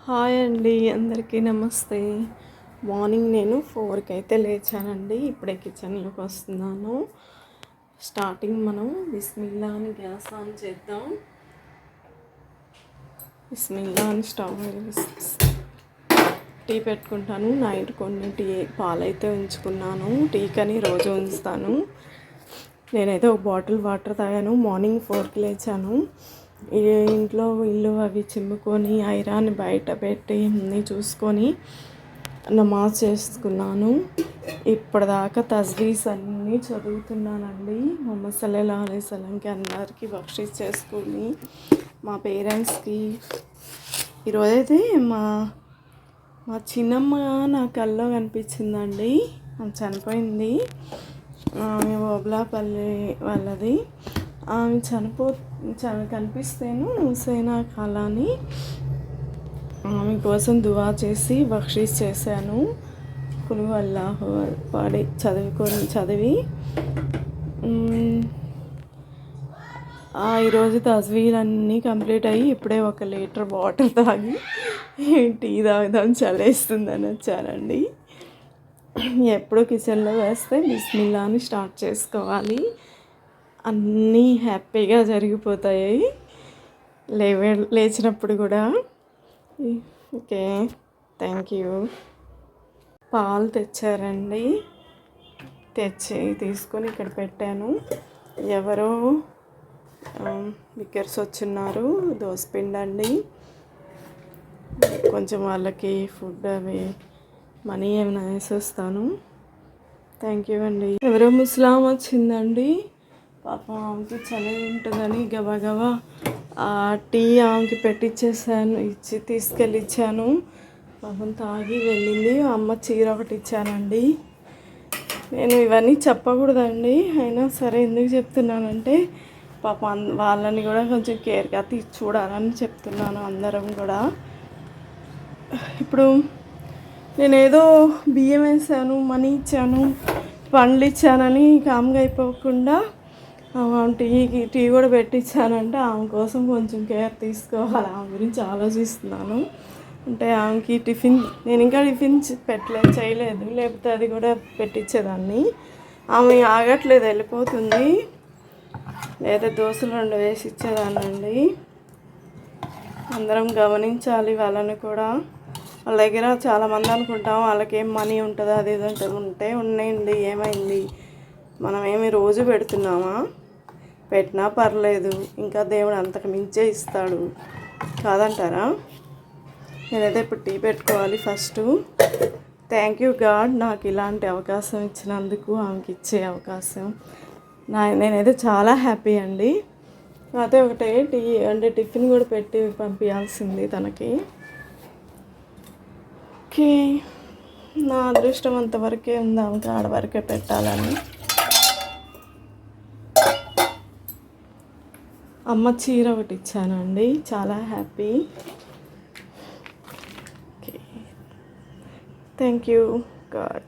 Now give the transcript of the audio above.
Hi అండి, అందరికీ నమస్తే. మార్నింగ్ నేను 4కి అయితే లేచానండి. ఇప్పుడే కిచెన్లోకి వస్తున్నాను. స్టార్టింగ్ మనం బిస్మిల్లా అని గ్యాస్ ఆన్ చేద్దాం. బిస్మిల్లా అని స్టవ్ టీ పెట్టుకుంటాను. నైట్ కొన్ని పాలైతే ఉంచుకున్నాను. టీకని రోజు ఉంచుతాను. నేనైతే ఒక బాటిల్ వాటర్ తాగాను. మార్నింగ్ 4కి లేచాను. ఇంట్లో ఇల్లు అవి చిమ్ముకొని ఐరాన్ బయట పెట్టి అన్నీ చూసుకొని నమాజ్ చేసుకున్నాను. ఇప్పటిదాకా తజ్వీస్ అన్నీ చదువుతున్నానండి. ముహమ్మద్ సల్లల్లాహు అలైహి వసల్లంకి అందరికీ బక్షీష్ చేసుకుని మా పేరెంట్స్కి. ఈరోజైతే మా చిన్నమ్మ నా కల్లో కనిపించిందండి. చనిపోయింది. ఆమె ఓబ్లాపల్లి వాళ్ళది. ఆమె కనిపిస్తేను హుసేనా ఖాలాని ఆమె కోసం దువా చేసి బక్షీష్ చేశాను. కులు అల్లాహు పాడి చదివి ఈరోజు తజ్వీలన్నీ కంప్లీట్ అయ్యి ఇప్పుడే 1 లీటర్ వాటర్ తాగి టీ తాగుదాం చలేస్తుందని వచ్చానండి. ఎప్పుడు కిచెన్లో వేస్తే బిస్మిల్లా అని స్టార్ట్ చేసుకోవాలి. అన్నీ హ్యాపీగా జరిగిపోతాయి లేచినప్పుడు కూడా. Okay, thank you. పాలు తెచ్చారండి. తీసుకొని ఇక్కడ పెట్టాను. ఎవరో బిగ్గర్స్ వచ్చున్నారు. దోసపిండి అండి. కొంచెం వాళ్ళకి ఫుడ్ అవి మనీ ఏమైనా వేసేస్తాను. థ్యాంక్ యూ అండి. ఎవరో ముస్లాం వచ్చిందండి. పాపం ఆమెకి చలి ఉంటుందని గబగబా టీ ఆమెకి పెట్టించేసాను. తీసుకెళ్ళి ఇచ్చాను. పాపం తాగి వెళ్ళింది. అమ్మ చీర ఒకటి ఇచ్చానండి. నేను ఇవన్నీ చెప్పకూడదండి, అయినా సరే ఎందుకు చెప్తున్నానంటే పాపం వాళ్ళని కూడా కొంచెం కేర్గా చూడాలని చెప్తున్నాను. అందరం కూడా ఇప్పుడు నేనేదో బియ్యం వేసాను, మనీ ఇచ్చాను, పండ్లు ఇచ్చానని కామ్గా అయిపోకుండా టీ కూడా పెట్టించానంటే ఆమె కోసం కొంచెం కేర్ తీసుకోవాలి. ఆమె గురించి ఆలోచిస్తున్నాను. అంటే ఆమెకి నేను ఇంకా టిఫిన్ చేయలేదు, లేకపోతే అది కూడా పెట్టించేదాన్ని. ఆమె ఆగట్లేదు, వెళ్ళిపోతుంది. లేదా దోశలు 2 వేసి ఇచ్చేదానండి. అందరం గమనించాలి వాళ్ళని కూడా. వాళ్ళ దగ్గర చాలామంది అనుకుంటాం వాళ్ళకి ఏం మనీ ఉంటుందో అది ఇది ఉంటే ఉన్నాయండి. ఏమైంది, మనం ఏమి రోజు పెడుతున్నామా? పెట్టినా పర్లేదు, ఇంకా దేవుడు అంతకు మించే ఇస్తాడు కాదంటారా? నేనైతే ఇప్పుడు టీ పెట్టుకోవాలి ఫస్ట్. థ్యాంక్ యూ గాడ్, నాకు ఇలాంటి అవకాశం ఇచ్చినందుకు, ఆమెకి ఇచ్చే అవకాశం. నేనైతే చాలా హ్యాపీ అండి. అయితే ఒకటే టిఫిన్ కూడా పెట్టి పంపించాల్సింది తనకి. ఓకే, నా అదృష్టం అంతవరకే ఉంది. ఆమెకి ఆడవరకే పెట్టాలని. అమ్మ చీర ఒకటి ఇచ్చానండి. చాలా happy. Okay, thank you God.